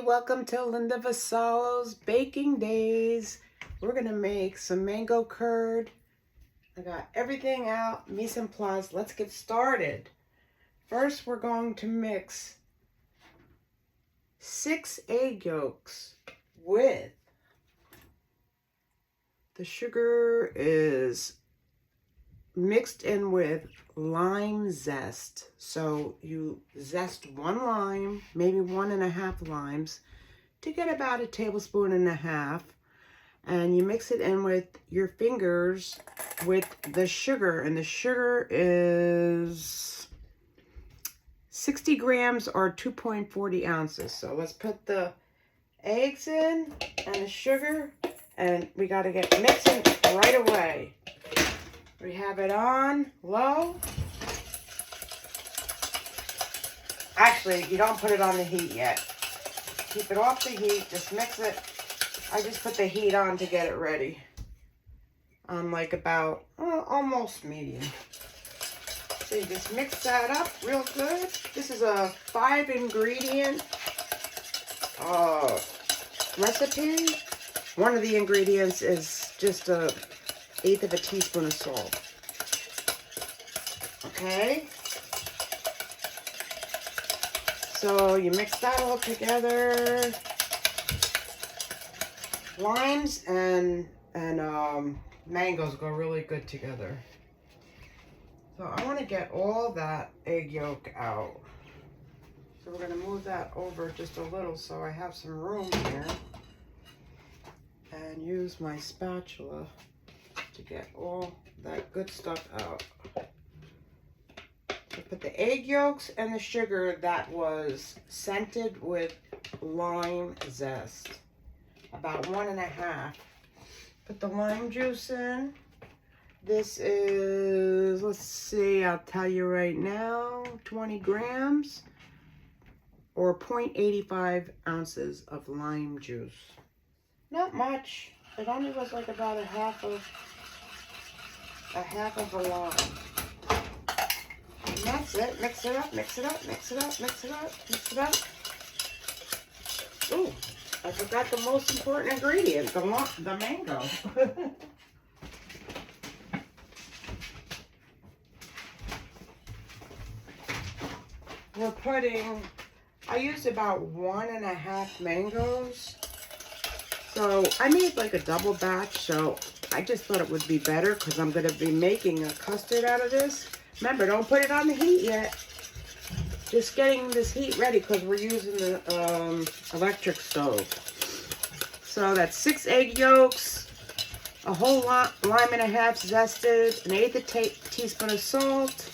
welcome to Linda Vasallo's Baking Days. We're gonna make some mango curd. I got everything out, mise en place. Let's get started. First, we're going to mix 6 egg yolks with the sugar is mixed in with lime zest. So you zest 1 lime, maybe 1.5 limes, to get about 1.5 tablespoons, and you mix it in with your fingers with the sugar, and the sugar is 60 grams or 2.40 ounces. So let's put the eggs in and the sugar, and we got to get mixing right away. We have it on low. Actually, you don't put it on the heat yet. Keep it off the heat, just mix it. I just put the heat on to get it ready. On like about almost medium. So you just mix that up real good. This is a 5-ingredient recipe. One of the ingredients is just 1/8 teaspoon of salt. Okay. So you mix that all together. Limes and mangoes go really good together. So I want to get all that egg yolk out. So we're going to move that over just a little so I have some room here. And use my spatula to get all that good stuff out. So put the egg yolks and the sugar that was scented with lime zest. About 1.5. Put the lime juice in. This is, let's see, I'll tell you right now, 20 grams or 0.85 ounces of lime juice. Not much. It only was like about a half of a lime. And that's it. Mix it up, mix it up, mix it up, mix it up, mix it up. Ooh, I forgot the most important ingredient, the mango. We're putting, I used about 1.5 mangoes. So I made like a double batch, so I just thought it would be better because I'm going to be making a custard out of this. Remember, don't put it on the heat yet. Just getting this heat ready because we're using the electric stove. So that's 6 egg yolks, a whole lime and a half zested, 1/8 teaspoon of salt,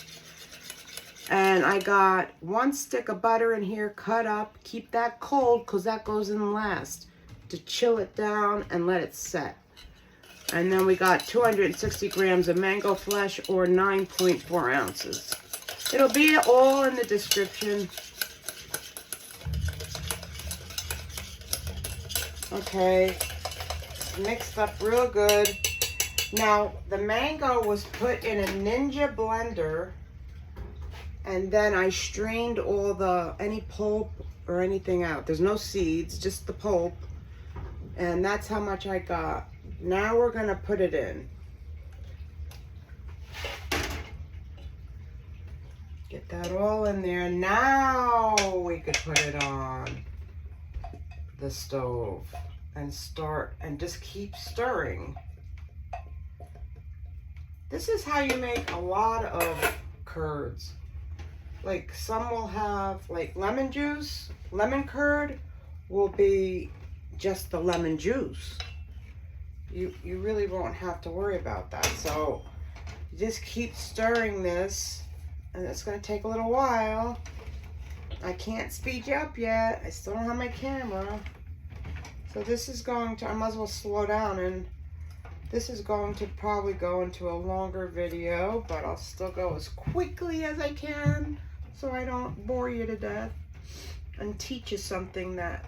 and I got 1 stick of butter in here cut up. Keep that cold because that goes in last to chill it down and let it set. And then we got 260 grams of mango flesh or 9.4 ounces. It'll be all in the description. Okay, mixed up real good. Now, the mango was put in a Ninja blender, and then I strained all any pulp or anything out. There's no seeds, just the pulp. And that's how much I got. Now we're gonna put it in. Get that all in there. Now we could put it on the stove and start and just keep stirring. This is how you make a lot of curds. Like some will have like lemon juice. Lemon curd will be just the lemon juice. You really won't have to worry about that. So you just keep stirring this, and it's going to take a little while. I can't speed you up yet. I still don't have my camera. So this is going to, I might as well slow down, and this is going to probably go into a longer video, but I'll still go as quickly as I can so I don't bore you to death and teach you something that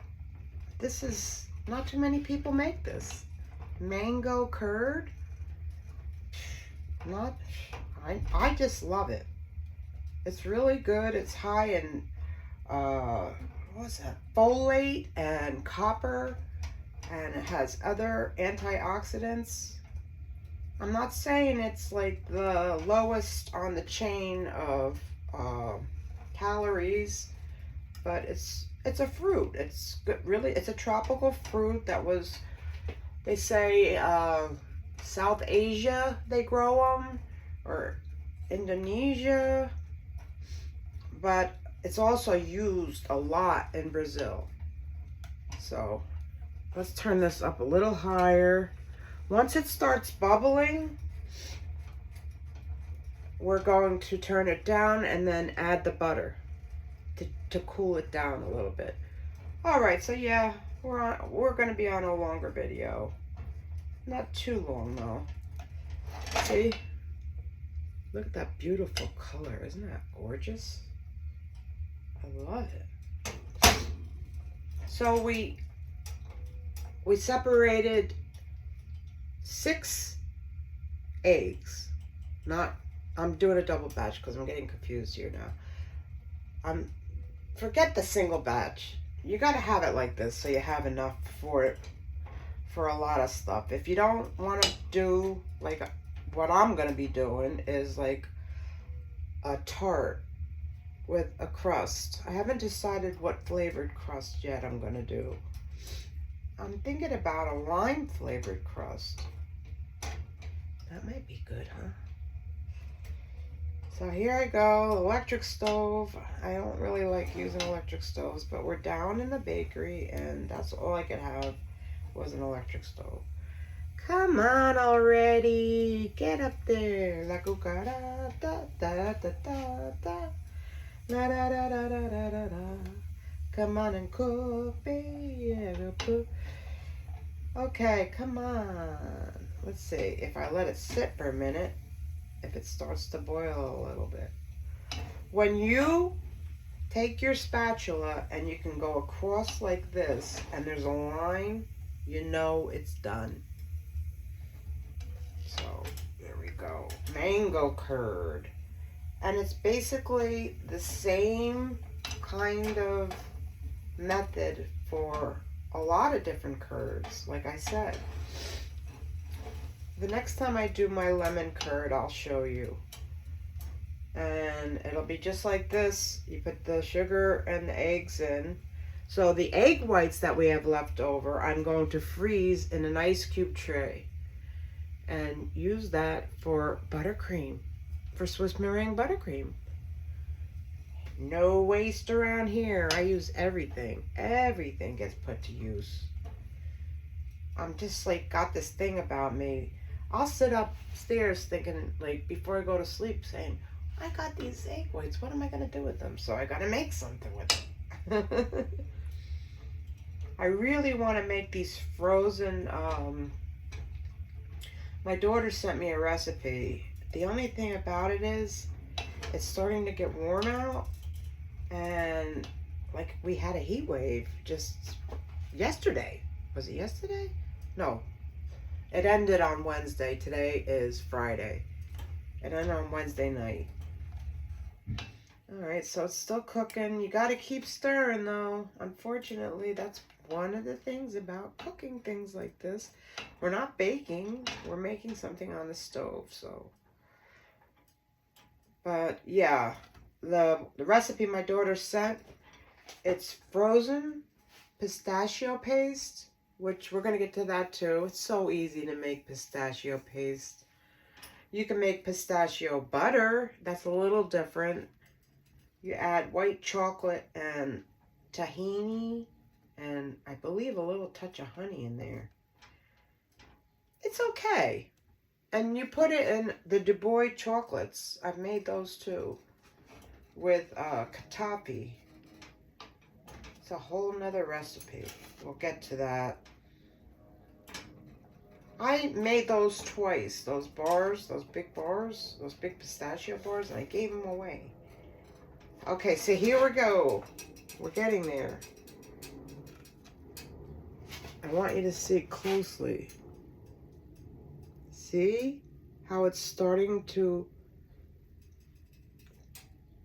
this is, not too many people make this. Mango curd. I just love it. It's really good. It's high in what's that? Folate and copper, and it has other antioxidants. I'm not saying it's like the lowest on the chain of calories, but it's a fruit. It's good, really. It's a tropical fruit that was, they say, South Asia they grow them, or Indonesia, but it's also used a lot in Brazil. So let's turn this up a little higher. Once it starts bubbling, we're going to turn it down and then add the butter to cool it down a little bit. All right, so yeah, we're going to be on a longer video. Not too long though. See? Look at that beautiful color. Isn't that gorgeous? I love it. So we separated 6 eggs. I'm doing a double batch because I'm getting confused here now. Forget the single batch. You got to have it like this so you have enough for a lot of stuff. If you don't want to do like what I'm going to be doing is like a tart with a crust. I haven't decided what flavored crust yet I'm going to do. I'm thinking about a lime flavored crust. That might be good, huh? So here I go, electric stove. I don't really like using electric stoves, but we're down in the bakery and that's all I could have was an electric stove. Come on already, get up there. La cucaracha, da da da da da, la da da da da da da da. Come on and cook, baby. Okay, come on. Let's see if I let it sit for a minute. If it starts to boil a little bit. When you take your spatula and you can go across like this and there's a line, you know it's done. So there we go. Mango curd. And it's basically the same kind of method for a lot of different curds, like I said. The next time I do my lemon curd, I'll show you. And it'll be just like this. You put the sugar and the eggs in. So the egg whites that we have left over, I'm going to freeze in an ice cube tray. And use that for buttercream. For Swiss meringue buttercream. No waste around here. I use everything. Everything gets put to use. I'm just like, got this thing about me. I'll sit upstairs thinking, like, before I go to sleep, saying, I got these egg whites. What am I going to do with them? So I got to make something with them. I really want to make these frozen, my daughter sent me a recipe. The only thing about it is, it's starting to get warm out. And, like, we had a heat wave just yesterday. Was it yesterday? No. It ended on Wednesday. Today is Friday. It ended on Wednesday night. Alright, so it's still cooking. You gotta keep stirring though. Unfortunately, that's one of the things about cooking things like this. We're not baking. We're making something on the stove, so. But yeah, the recipe my daughter sent, it's frozen pistachio paste, which we're going to get to that too. It's so easy to make pistachio paste. You can make pistachio butter. That's a little different. You add white chocolate and tahini and I believe a little touch of honey in there. It's okay. And you put it in the Du Bois chocolates. I've made those too. With katapi. It's a whole nother recipe. We'll get to that. I made those twice. Those bars, those big pistachio bars, and I gave them away. Okay, so here we go. We're getting there. I want you to see closely. See how it's starting to,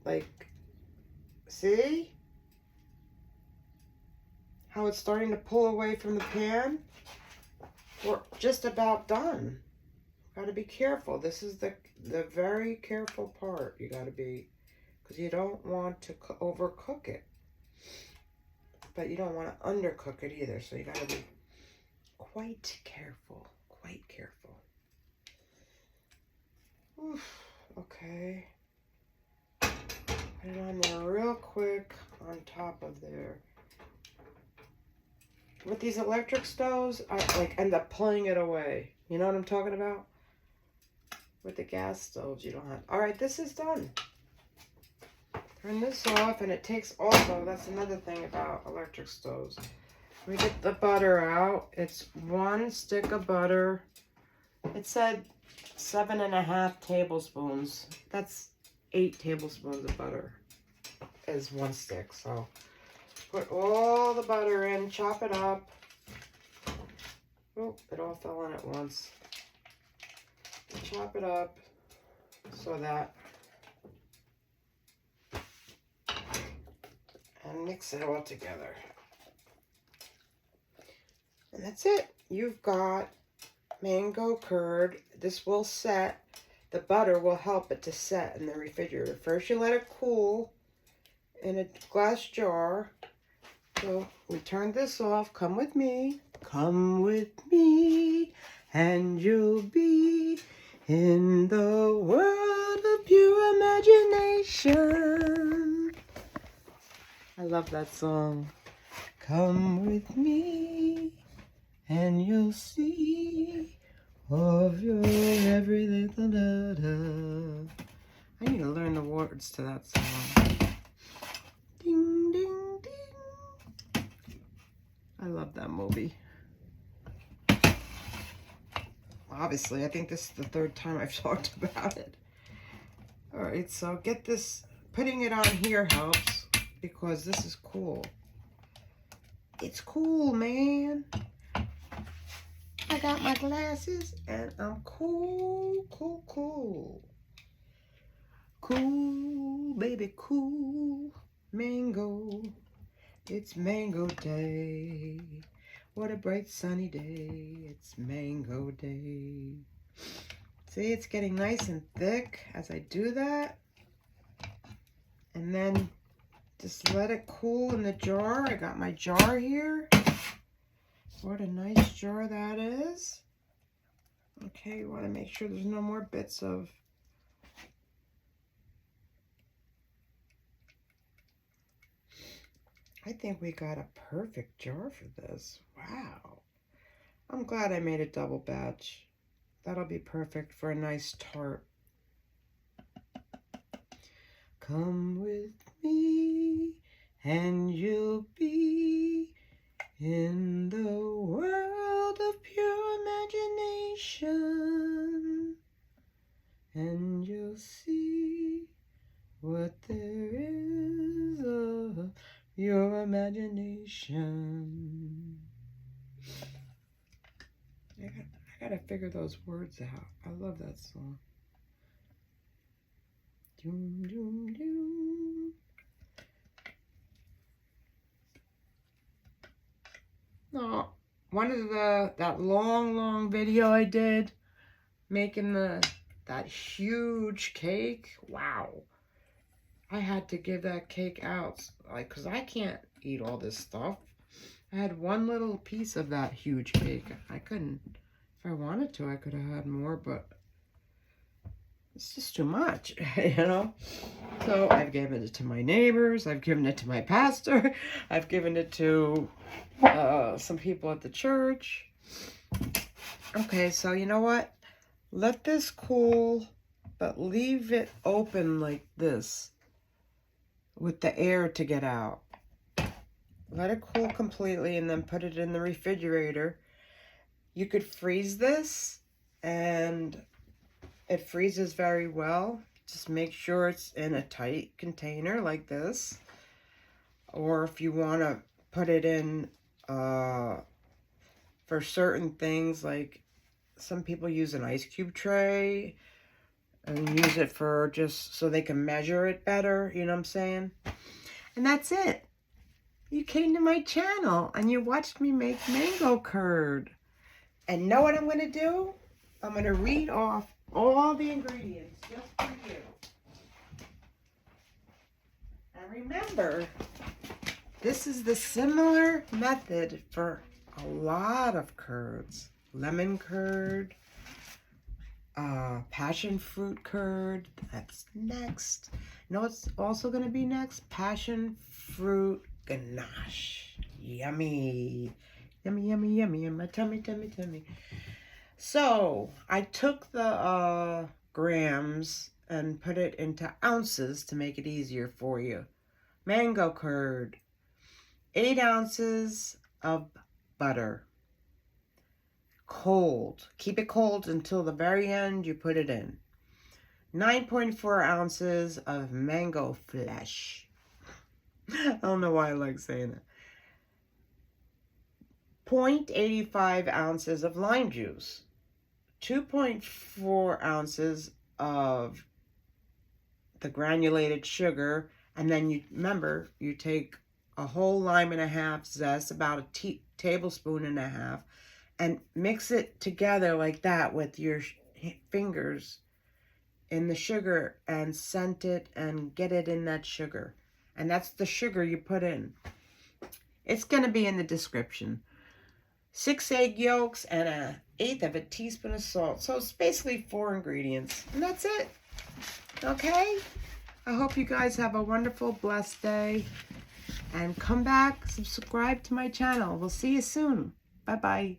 like, see? how it's starting to pull away from the pan. We're just about done. Got to be careful. This is the very careful part. You got to be, because you don't want to overcook it, but you don't want to undercook it either. So you got to be quite careful. Quite careful. Oof, okay. Put it on there real quick on top of there. With these electric stoves, I like end up pulling it away. You know what I'm talking about? With the gas stoves, you don't have. All right, this is done. Turn this off, and it takes also, that's another thing about electric stoves. We get the butter out. It's 1 stick of butter. It said 7.5 tablespoons. That's 8 tablespoons of butter is 1 stick. So put all the butter in, chop it up. Oh, it all fell in at once. Chop it up so that, and mix it all together. And that's it. You've got mango curd. This will set. The butter will help it to set in the refrigerator. First you let it cool in a glass jar. So we turn this off. Come with me. Come with me, and you'll be in the world of pure imagination. I love that song. Come with me, and you'll see of your every little da-da. I need to learn the words to that song. Ding, ding, ding. I love that movie. Obviously, I think this is the 3rd time I've talked about it. All right, so get this, putting it on here helps because this is cool. It's cool, man. I got my glasses and I'm cool, cool, cool. Cool, baby, cool. Mango. It's mango day. What a bright sunny day. It's mango day. See, it's getting nice and thick as I do that. And then just let it cool in the jar. I got my jar here. What a nice jar that is. Okay, you want to make sure there's no more bits of. I think we got a perfect jar for this. Wow. I'm glad I made a double batch. That'll be perfect for a nice tart. Come with me, and you'll be in the world of pure imagination, and you'll see what there is of your imagination. I gotta figure those words out. I love that song. Doom, doom, doom. No, one of that long video I did making that huge cake. Wow. I had to give that cake out, like, because I can't eat all this stuff. I had one little piece of that huge cake. I couldn't, if I wanted to, I could have had more, but it's just too much, you know? So I've given it to my neighbors. I've given it to my pastor. I've given it to some people at the church. Okay, so you know what? Let this cool, but leave it open like this, with the air to get out. Let it cool completely and then put it in the refrigerator. You could freeze this and it freezes very well. Just make sure it's in a tight container like this. Or if you want to put it in for certain things, like some people use an ice cube tray and use it for just so they can measure it better, you know what I'm saying? And that's it. you came to my channel and you watched me make mango curd. And know what I'm going to do? I'm going to read off all the ingredients just for you. And remember, this is the similar method for a lot of curds. Lemon curd, passion fruit curd, that's next. You know what's also going to be next? Passion fruit ganache. Yummy. Yummy, yummy, yummy in my tummy, tummy, tummy. So, I took the grams and put it into ounces to make it easier for you. Mango curd. 8 ounces of butter. Cold. Keep it cold until the very end you put it in. 9.4 ounces of mango flesh. I don't know why I like saying that. 0.85 ounces of lime juice. 2.4 ounces of the granulated sugar. And then you remember, you take a whole lime and a half zest, about a tablespoon and a half, and mix it together like that with your fingers in the sugar and scent it and get it in that sugar. And that's the sugar you put in. It's going to be in the description. 6 egg yolks and 1/8 of a teaspoon of salt. So it's basically 4 ingredients. And that's it. Okay? I hope you guys have a wonderful, blessed day. And come back, subscribe to my channel. We'll see you soon. Bye-bye.